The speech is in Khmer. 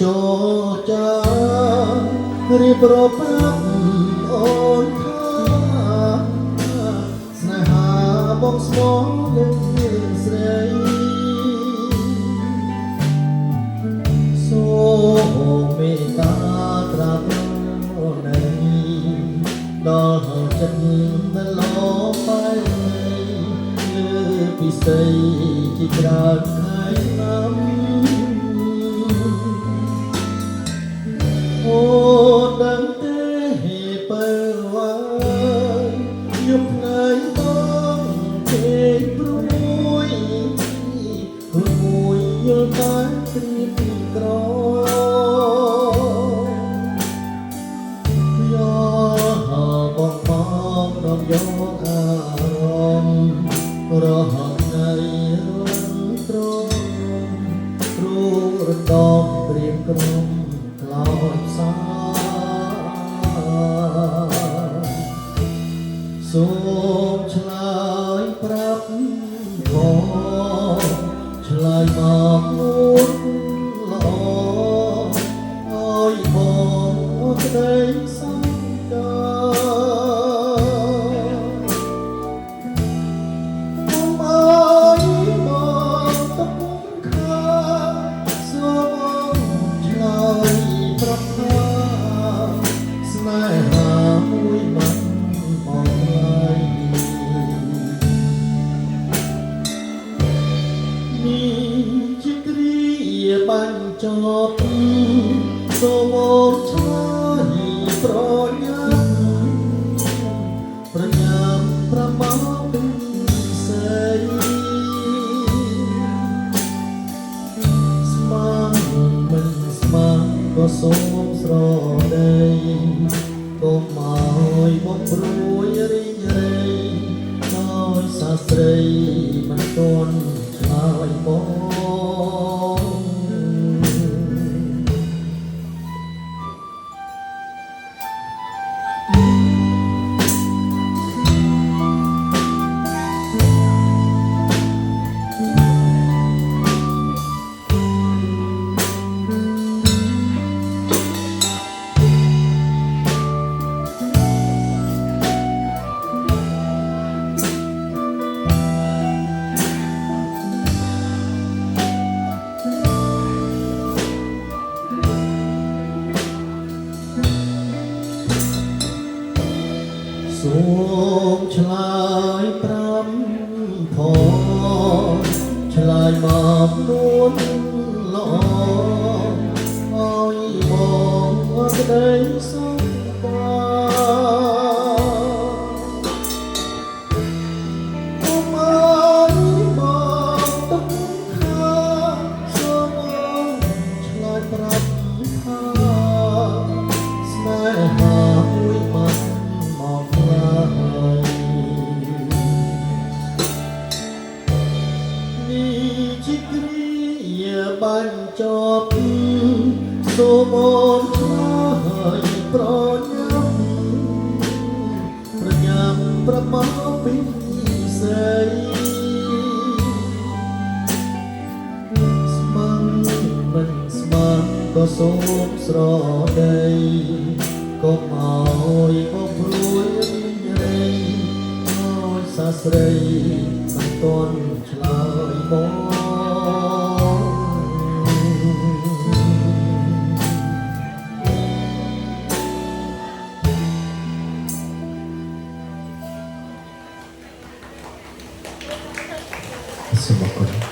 ចូលចារៀបរាប់ប្រាប់អូនថាស្នេហាបងស្មោះនឹងស្រីសូមមេត្តាត្រាត្រង់នៃដល់ចិត្តមិនលំไปលើពិសេសជាច្រើនថ្ងៃឆ្នាំអូដឹងទេពេលវ៉ាយប់ថ្ងៃបងពេកព្រួយយល់តែព្រៀបក្របងបងដល់យកអារម្មណ៍រហ័សថ្ងៃរំត្រង់គ្រូរំដងព្រៀបក្រុមខ្លោចសាសូមឆ្លើយប្រាប់បងឆ្លើយមកនួនល្អអើយបងក្តីសង្កាបាញ់ចប់សូមឆ្លើយប្រញាប់ប្រញាប់ប្រមាពីសេរីស្មានមិនស្មានក៏សូមស្រដីកុំឲ្យបងព្រួយរីករាយដោយសាស្ត្រីមិនទាន់ឆ្លើយបងសូមឆ្លើយប្រាប់ផងឆ្លើយមកនួនល្អឲ្យបងក្តីសង្កាអូមកបងទឹកខាសូមឆ្លើយប្រាប់ថាស្នេហាមួយបាត់បាញ់ចប់សូមអូនឆ្លើយប្រញាប់ប្រញាប់ប្រមាពីសេរីស្មានមិនស្មានក៏សូមស្រដីកុំឲ្យបងព្រួយរីឲ្យសាស្រីមិនទាន់ឆ្លើយបងសូមអរគុណ